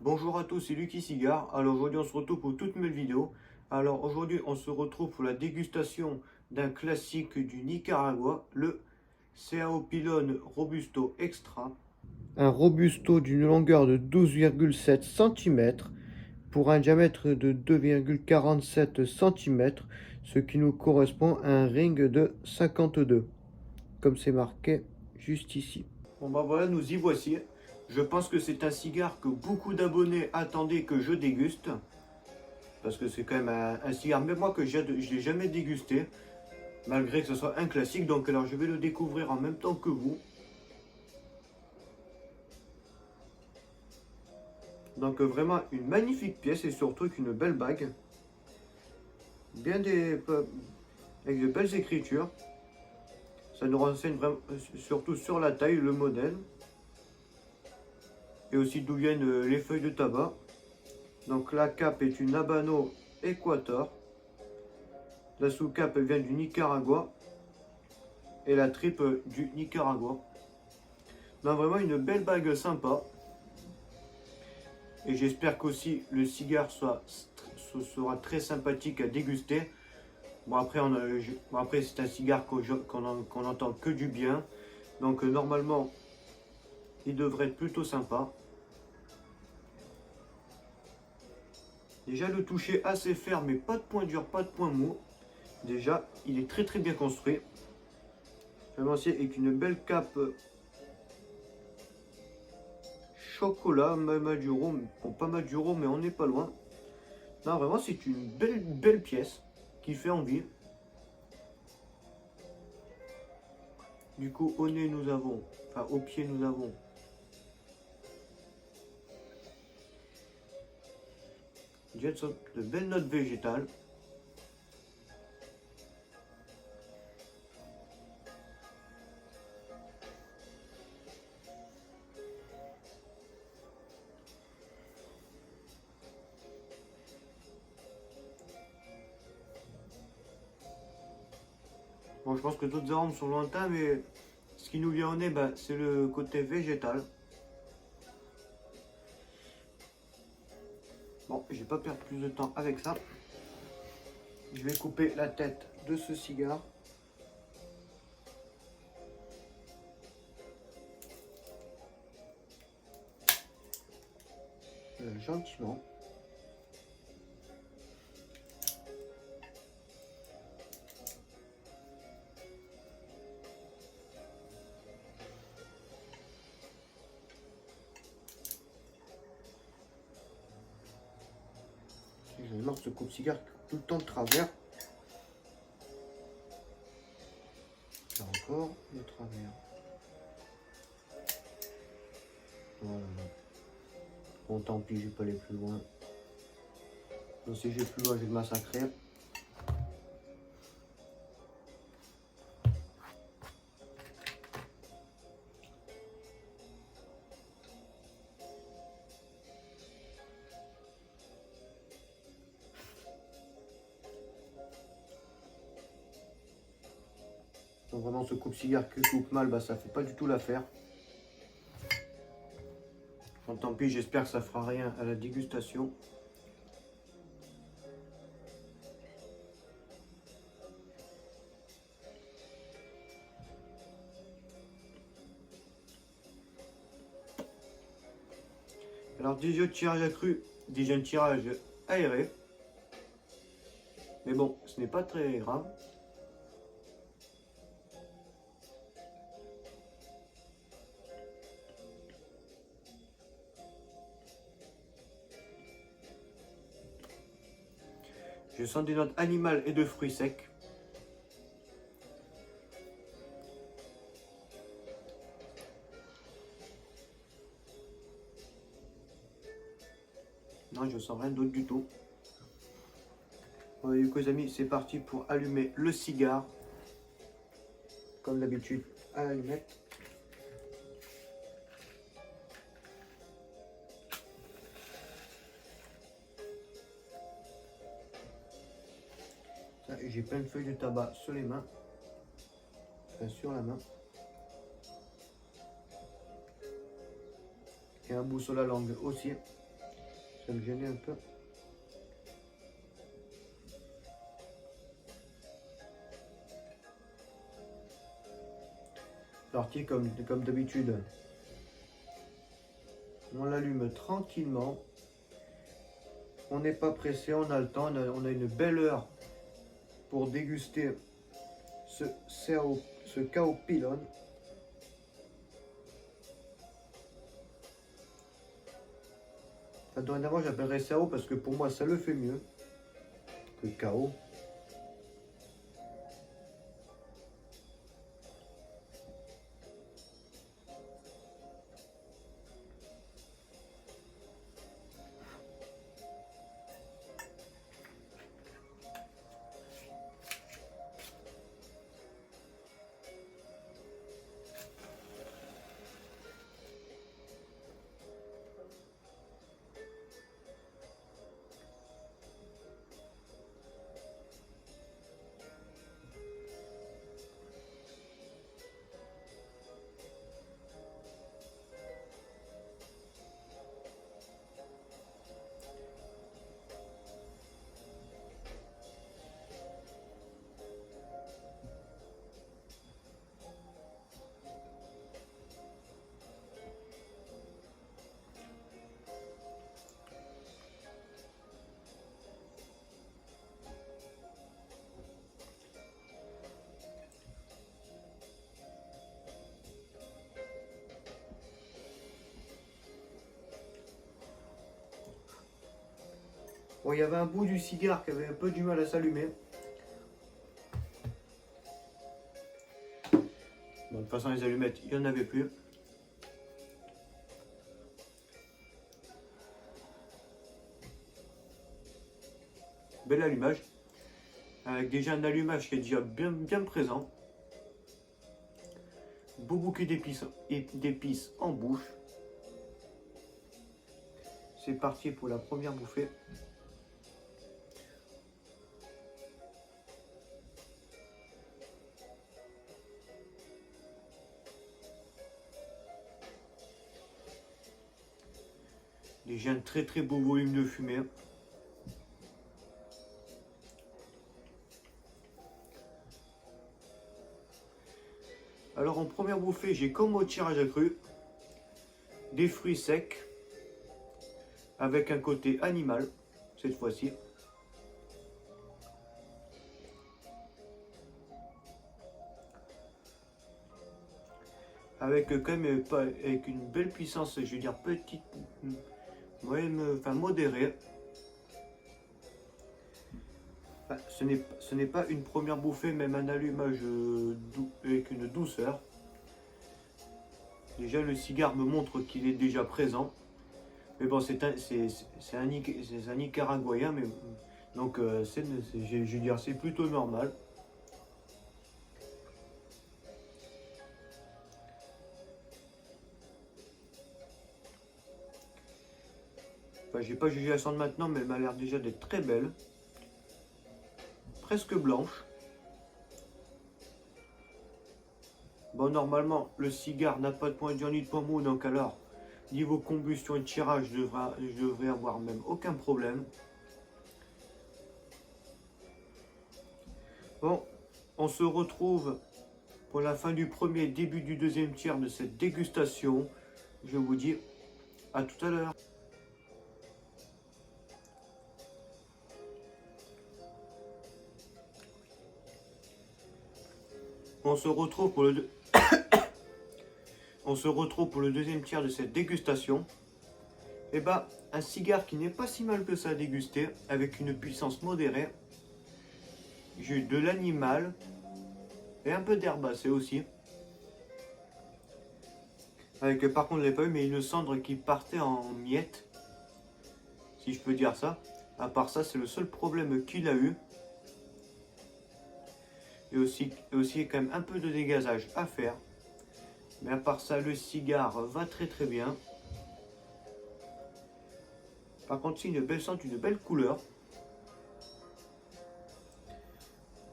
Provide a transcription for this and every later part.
Bonjour à tous, c'est Lucky Cigare. Alors aujourd'hui on se retrouve pour toute nouvelle vidéo. Alors aujourd'hui on se retrouve pour la dégustation d'un classique du Nicaragua, le CAO Pilon Robusto Extra. Un Robusto d'une longueur de 12,7 cm pour un diamètre de 2,47 cm, ce qui nous correspond à un ring de 52, comme c'est marqué juste ici. Bon bah voilà, nous y voici. Je pense que c'est un cigare que beaucoup d'abonnés attendaient que je déguste. Parce que c'est quand même un cigare, même moi que je ne l'ai jamais dégusté. Malgré que ce soit un classique. Donc alors je vais le découvrir en même temps que vous. Donc vraiment une magnifique pièce et surtout une belle bague. Bien des... avec de belles écritures. Ça nous renseigne vraiment, surtout sur la taille, le modèle. Et aussi d'où viennent les feuilles de tabac. Donc la cape est une Habano Equator. La sous-cape vient du Nicaragua. Et la tripe du Nicaragua. Donc vraiment une belle bague sympa. Et j'espère qu'aussi le cigare sera très sympathique à déguster. Bon après c'est un cigare qu'on entend que du bien. Donc normalement il devrait être plutôt sympa. Déjà le toucher assez ferme mais pas de point dur, pas de point mou. Déjà il est très bien construit. Vraiment c'est avec une belle cape chocolat, Maduro. Bon pas Maduro mais on n'est pas loin. Non vraiment c'est une belle pièce qui fait envie. Du coup, au nez, nous avons, enfin, au pied, nous avons de belles notes végétales. Bon, je pense que d'autres arômes sont lointains, mais ce qui nous vient au nez, bah, c'est le côté végétal. Bon, je vais pas perdre plus de temps avec ça. Je vais couper la tête de ce cigare. Gentiment. J'en ai marre de ce coupe-cigare tout le temps de travers. Là encore, de travers. Voilà. Bon, tant pis, je vais pas aller plus loin. Donc, si je vais plus loin, je vais le massacrer. Donc vraiment ce coupe-cigare qui coupe mal, bah, ça fait pas du tout l'affaire. Bon, tant pis, j'espère que ça fera rien à la dégustation. Alors déjà tirage accru, déjà un tirage aéré. Mais bon, ce n'est pas très grave. Je sens des notes animales et de fruits secs. Non, je sens rien d'autre du tout. Bon, les amis, c'est parti pour allumer le cigare. Comme d'habitude, à l'allumette. J'ai plein de feuilles de tabac sur les mains. Enfin, sur la main. Et un bout sur la langue aussi. Ça me gênait un peu. Parti comme d'habitude. On l'allume tranquillement. On n'est pas pressé, on a le temps, on a une belle heure pour déguster ce Cao Pilon. Enfin, dorénavant, j'appellerais Cao parce que pour moi, ça le fait mieux que Cao. Bon, il y avait un bout du cigare qui avait un peu du mal à s'allumer. Bon, de toute façon, les allumettes, il n'y en avait plus. Bel allumage. Avec déjà un allumage qui est déjà bien présent. Beau bouquet d'épices en bouche. C'est parti pour la première bouffée. Déjà un très beau volume de fumée. Alors en première bouffée, j'ai comme au tirage à cru des fruits secs avec un côté animal cette fois-ci. Avec quand même avec une belle puissance, je veux dire petite, moyenne, enfin modérée. Enfin, ce n'est pas une première bouffée, même un allumage avec une douceur. Déjà le cigare me montre qu'il est déjà présent. Mais bon, c'est un Nicaraguayen, mais donc je veux dire c'est plutôt normal. Enfin, j'ai pas jugé la cendre maintenant, mais elle m'a l'air déjà d'être très belle. Presque blanche. Bon, normalement, le cigare n'a pas de point dur ni de point mou, donc alors, niveau combustion et tirage, je devrais avoir même aucun problème. Bon, on se retrouve pour la fin du premier, début du deuxième tiers de cette dégustation. Je vous dis à tout à l'heure. On se retrouve pour le deuxième tiers de cette dégustation. Et bah, un cigare qui n'est pas si mal que ça à déguster, avec une puissance modérée. J'ai eu de l'animal et un peu d'herbacée aussi. Avec par contre, je l'ai pas eu, mais une cendre qui partait en miettes, si je peux dire ça. À part ça, c'est le seul problème qu'il a eu. Et aussi quand même un peu de dégazage à faire. Mais à part ça, le cigare va très bien. Par contre, c'est une belle sente, une belle couleur.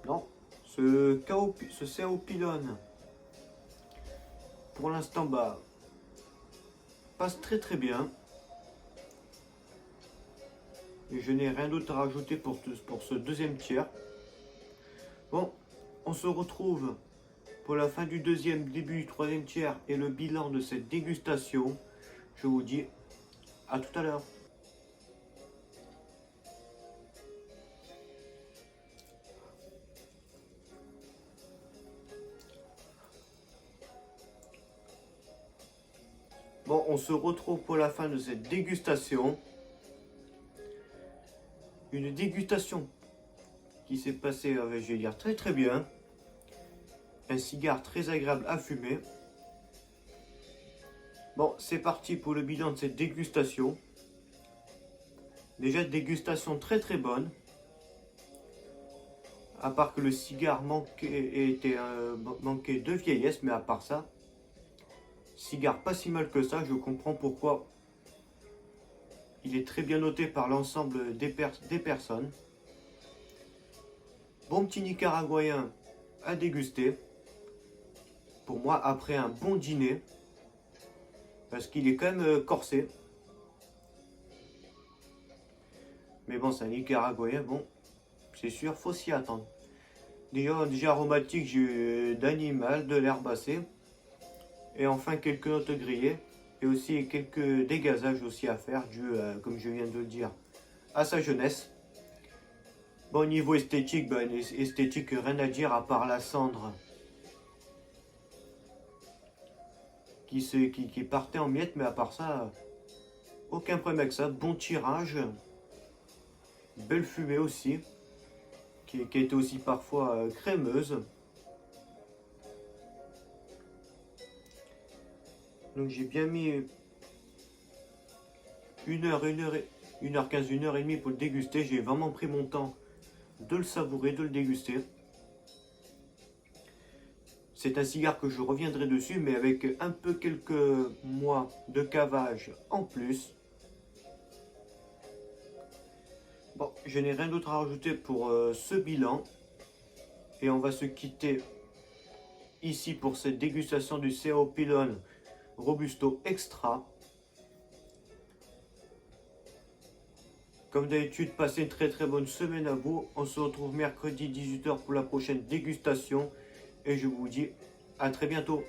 Non, ce Cao Pilon, pour l'instant, bah, passe très bien. Et je n'ai rien d'autre à rajouter pour ce deuxième tiers. Bon, on se retrouve pour la fin du deuxième, début du troisième tiers et le bilan de cette dégustation. Je vous dis à tout à l'heure. Bon, on se retrouve pour la fin de cette dégustation. Une dégustation qui s'est passée, je vais dire, très très bien. Un cigare très agréable à fumer. Bon, c'est parti pour le bilan de cette dégustation. Déjà, dégustation très très bonne. À part que le cigare manquait de vieillesse, mais à part ça, cigare pas si mal que ça, je comprends pourquoi il est très bien noté par l'ensemble des personnes. Bon petit nicaraguayen à déguster. Pour moi, après un bon dîner, parce qu'il est quand même corsé. Mais bon, c'est un nicaraguayen, bon, c'est sûr, faut s'y attendre. Déjà aromatique, j'ai d'animal, de l'herbacée. Et enfin quelques notes grillées. Et aussi quelques dégazages aussi à faire, dû, comme je viens de le dire, à sa jeunesse. Bon, niveau esthétique, esthétique, rien à dire à part la cendre qui partait en miettes, mais à part ça, aucun problème avec ça. Bon tirage, belle fumée aussi, qui était aussi parfois crémeuse. Donc j'ai bien mis 1h15, 1h30 pour le déguster. J'ai vraiment pris mon temps de le savourer, de le déguster. C'est un cigare que je reviendrai dessus, mais avec un peu quelques mois de cavage en plus. Bon, je n'ai rien d'autre à rajouter pour ce bilan. Et on va se quitter ici pour cette dégustation du CAO Pilon Robusto Extra. Comme d'habitude, passez une très très bonne semaine à vous. On se retrouve mercredi 18h pour la prochaine dégustation. Et je vous dis à très bientôt.